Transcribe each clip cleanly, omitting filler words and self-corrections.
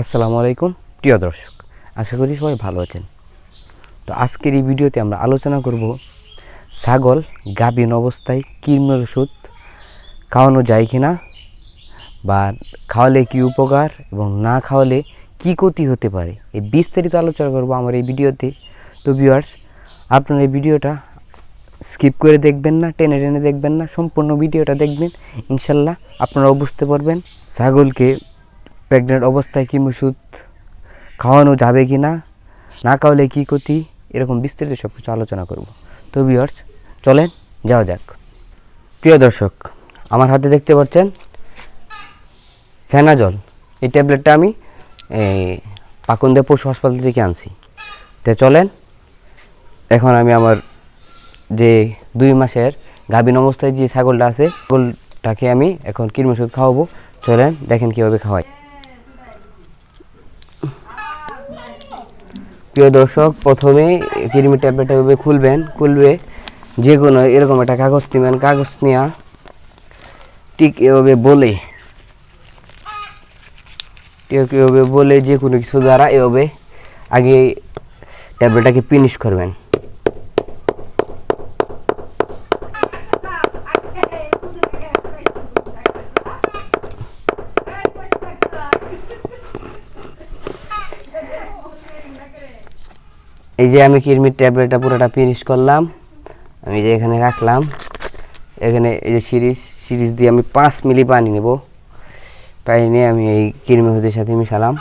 আসসালামু আলাইকুম প্রিয় দর্শক, আশা করি সবাই ভালো আছেন। তো আজকের এই ভিডিওতে আমরা আলোচনা করব ছাগল গাভীন অবস্থায় কৃমির ওষুধ খাওয়ানো যায় কিনা, বা খাওয়ালে কী উপকার এবং না খাওয়ালে কী ক্ষতি হতে পারে, এই বিস্তারিত আলোচনা করব আমার এই ভিডিওতে। তো ভিউয়ার্স, আপনারা এই ভিডিওটা স্কিপ করে দেখবেন না, টেনে টেনে দেখবেন না, সম্পূর্ণ ভিডিওটা দেখবেন। ইনশাল্লাহ আপনারাও বুঝতে পারবেন ছাগলকে প্রেগনেন্ট অবস্থায় কৃমি ওষুধ খাওয়ানো যাবে কি না, না খাওয়ালে কী ক্ষতি, এরকম বিস্তারিত সব কিছু আলোচনা করব। তো ভিউয়ার্স, চলেন যাওয়া যাক। প্রিয় দর্শক, আমার হাতে দেখতে পাচ্ছেন ফেনাজল। এই ট্যাবলেটটা আমি পাকুন্দে পশু হাসপাতাল থেকে আনছি। তো চলেন, এখন আমি আমার যে 2 মাসের গাভীন অবস্থায় যে ছাগলটা আছে, ছাগলটাকে আমি এখন কৃমি ওষুধ খাওয়াবো। চলেন দেখেন কীভাবে খাওয়াই। প্রিয় দর্শক, প্রথমে কৃমি ট্যাবলেটটা এভাবে খুলবে যে কোনো এরকম একটা কাগজ নেবেন। কাগজ নেওয়া ঠিক এভাবে বলে যে কোনো কিছু দ্বারা এভাবে আগে ট্যাবলেটটাকে ফিনিশ করবেন। এই যে আমি কৃমির ট্যাবলেটটা পুরোটা ফিনিশ করলাম, আমি যে এখানে রাখলাম। এখানে এই যে সিরিজ দিয়ে আমি 5 মিলি পানি নেব। পানি নিয়ে আমি এই কৃমি ওষুধের সাথে মিশালাম,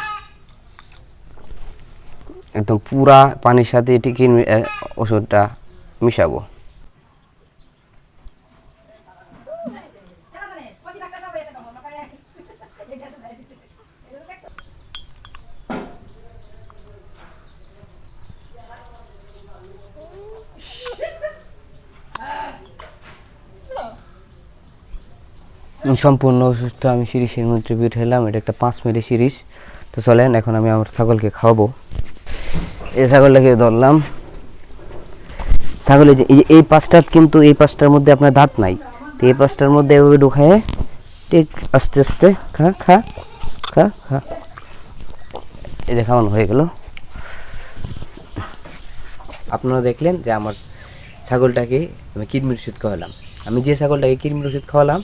একদম পুরা পানির সাথে এটি কৃমি ওষুধটা মিশাবো। সম্পূর্ণ ওষুধটা আমি সিরিজের মধ্যে বিঠাইলাম। এটা একটা 5 মিলি সিরিজ। তো চলেন এখন আমি আমার ছাগলকে খাওয়াবো। এই ছাগলটাকে ধরলাম। ছাগলের যে এই পাঁচটা, কিন্তু এই পাঁচটার মধ্যে আপনার দাঁত নাই। তো এই পাঁচটার মধ্যে এভাবে ঢুকায় ঠিক আস্তে আস্তে খা খা খা খা, এই যে খাওয়ানো হয়ে গেল। আপনারা দেখলেন যে আমার ছাগলটাকে আমি কৃমির ওষুধ খাওয়ালাম। আমি যে ছাগলটাকে কৃমির ওষুধ খাওয়ালাম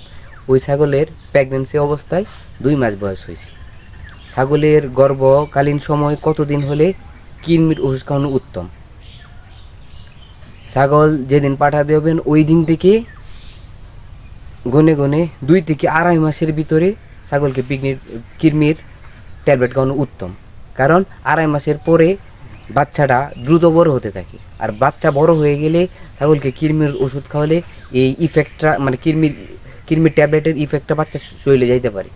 ওই ছাগলের প্রেগনেন্সি অবস্থায় 2 মাস বয়স হয়েছে। ছাগলের গর্ভকালীন সময় কতদিন হলে কৃমির ওষুধ খাওয়ানো উত্তম? ছাগল যেদিন পাঠা দেবেন ওই দিন থেকে গনে 2 থেকে 2.5 মাসের ভিতরে ছাগলকে কৃমির ট্যাবলেট খাওয়ানো উত্তম। কারণ 2.5 মাসের পরে বাচ্চাটা দ্রুত বড় হতে থাকে, আর বাচ্চা বড় হয়ে গেলে ছাগলকে কৃমির ওষুধ খাওয়ালে এই ইফেক্টটা, মানে কৃমির ট্যাবলেটের ইফেক্টটা বাচ্চা শরীরে যাইতে পারে।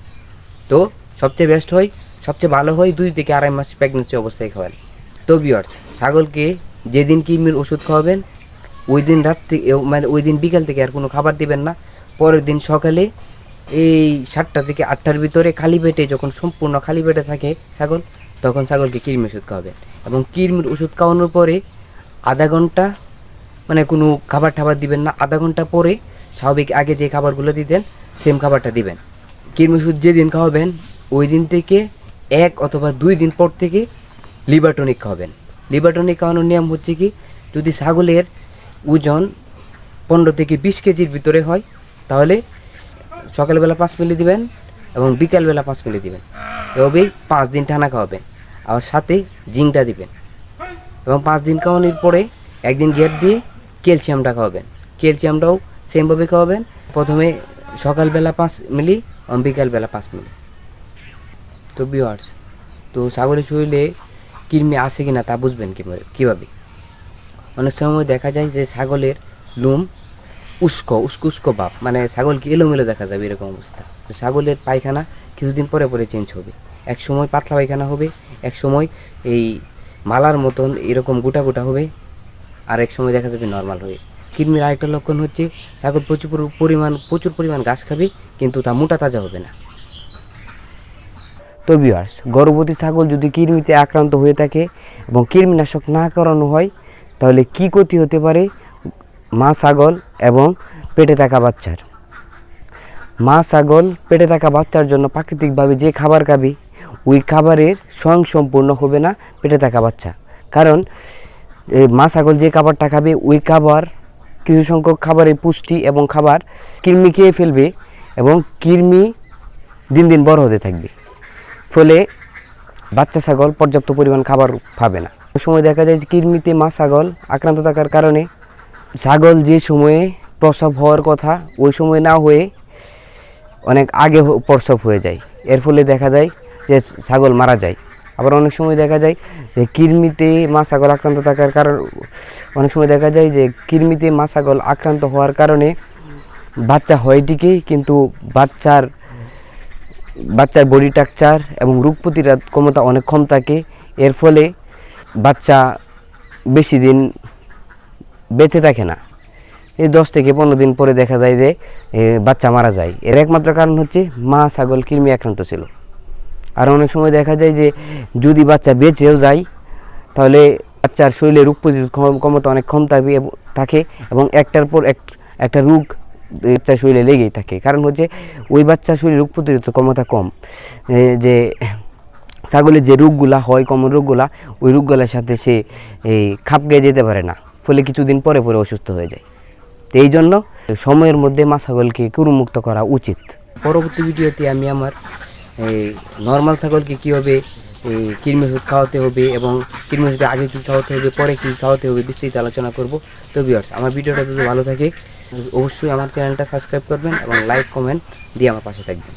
তো সবচেয়ে বেস্ট হয়, সবচেয়ে ভালো হয় 2 থেকে 2.5 মাস প্রেগনেন্সি অবস্থায় খাওয়ালে। তো ভিউয়ার্স, ছাগলকে যেদিন কৃমির ওষুধ খাওয়াবেন ওই দিন ওই দিন বিকাল থেকে আর কোনো খাবার দিবেন না। পরের দিন সকালে এই 7টা থেকে 8টার ভিতরে খালি পেটে, যখন সম্পূর্ণ খালি পেটে থাকে ছাগল, তখন ছাগলকে কৃমির ওষুধ খাওয়াবেন। এবং কৃমির ওষুধ খাওয়ানোর পরে আধা ঘন্টা, মানে কোনো খাবার দিবেন না, আধা ঘন্টা পরে স্বাভাবিক আগে যে খাবারগুলো দিতেন সেম খাবারটা দিবেন। কৃমি ওষুধ যেদিন খাওয়াবেন ওই দিন থেকে 1 অথবা 2 দিন পর থেকে লিভার টনিক খাওয়াবেন। লিভার টনিক খাওয়ানোর নিয়ম হচ্ছে কি, যদি ছাগলের ওজন 15 থেকে 20 কেজির ভিতরে হয় তাহলে সকালবেলা 5 মিলি দিবেন এবং বিকালবেলা 5 মিলি দিবেন। এভাবেই 5 দিন টানা খাওয়াবেন। আর সাথে জিঙ্কটা দিবেন। এবং 5 দিন খাওয়ানোর পরে একদিন গ্যাপ দিয়ে ক্যালসিয়ামটা খাওয়াবেন। ক্যালসিয়ামটাও সেমভাবে খাওয়াবেন। প্রথমে সকালবেলা 5 মিলি এবং বিকালবেলা 5 মিলি। তো ভিউয়ার্স, তো ছাগলের শরীরে কৃমি আছে কিনা তা বুঝবেন কীভাবে? অনেক সময় দেখা যায় যে ছাগলের লোম উস্কো ভাব, মানে ছাগলকে এলোমেলো দেখা যাবে, এরকম অবস্থা। তো ছাগলের পায়খানা কিছুদিন পরে চেঞ্জ হবে। এক সময় পাতলা পায়খানা হবে, এক সময় এই মালার মতন এরকম গোটা হবে, আর এক সময় দেখা যাবে নর্মাল হয়ে। কৃমির আরেকটা লক্ষণ হচ্ছে ছাগল প্রচুর পরিমাণ ঘাস খাবে, কিন্তু তা মোটা তাজা হবে না। তো ভিউয়ার্স, গর্ভবতী ছাগল যদি কৃমিতে আক্রান্ত হয়ে থাকে এবং কৃমিনাশক না করানো হয় তাহলে কি ক্ষতি হতে পারে মা ছাগল এবং পেটে থাকা বাচ্চার? মা ছাগল পেটে থাকা বাচ্চার জন্য প্রাকৃতিকভাবে যে খাবার খাবে ওই খাবারের স্বয়ংসম্পূর্ণ হবে না পেটে থাকা বাচ্চা। কারণ মা ছাগল যে খাবারটা খাবে ওই খাবার কিছু সংখ্যক খাবারের পুষ্টি এবং খাবার কৃমি খেয়ে ফেলবে এবং কৃমি দিন দিন বড় হতে থাকবে, ফলে বাচ্চা ছাগল পর্যাপ্ত পরিমাণ খাবার পাবে না। ওই সময় দেখা যায় যে কৃমিতে মা ছাগল আক্রান্ত থাকার কারণে ছাগল যে সময়ে প্রসব হওয়ার কথা ওই সময় না হয়ে অনেক আগে প্রসব হয়ে যায়। এর ফলে দেখা যায় যে ছাগল মারা যায়। আবার অনেক সময় দেখা যায় যে কৃমিতে মা ছাগল আক্রান্ত থাকার কারণ অনেক সময় দেখা যায় যে কৃমিতে মা ছাগল আক্রান্ত হওয়ার কারণে বাচ্চা হয় ঠিকই, কিন্তু বাচ্চার বডি স্ট্রাকচার এবং রোগ প্রতিরোধ ক্ষমতা অনেক কম থাকে। এর ফলে বাচ্চা বেশি দিন বেঁচে থাকে না। এই 10 থেকে 15 দিন পরে দেখা যায় যে বাচ্চা মারা যায়। এর একমাত্র কারণ হচ্ছে মা ছাগল কৃমি আক্রান্ত ছিল। আর অনেক সময় দেখা যায় যে যদি বাচ্চা বেঁচেও যায় তাহলে বাচ্চার শরীরে রোগ প্রতিরোধ ক্ষমতা অনেক কম থাকে এবং একটার পর একটা রোগ বাচ্চার শরীরে লেগেই থাকে। কারণ হচ্ছে ওই বাচ্চার শরীরে রোগ প্রতিরোধ ক্ষমতা কম, যে ছাগলের যে রোগগুলা হয় কমন রোগগুলা ওই রোগগুলোর সাথে সে খাপ খেয়ে যেতে পারে না, ফলে কিছুদিন পরে অসুস্থ হয়ে যায়। তো এই জন্য সময়ের মধ্যে মা ছাগলকে কুরুমুক্ত করা উচিত। পরবর্তী ভিডিওতে আমি আমার নর্মাল ছাগলকে কীভাবে কৃমি ওষুধ খাওয়াতে হবে এবং কৃমি ওষুধে আগে কী খাওয়াতে হবে পরে কী খাওয়াতে হবে বিস্তারিত আলোচনা করব। তো ভিউয়ার্স, আমার ভিডিওটা যদি ভালো থাকে অবশ্যই আমার চ্যানেলটা সাবস্ক্রাইব করবেন এবং লাইক কমেন্ট দিয়ে আমার পাশে থাকবেন।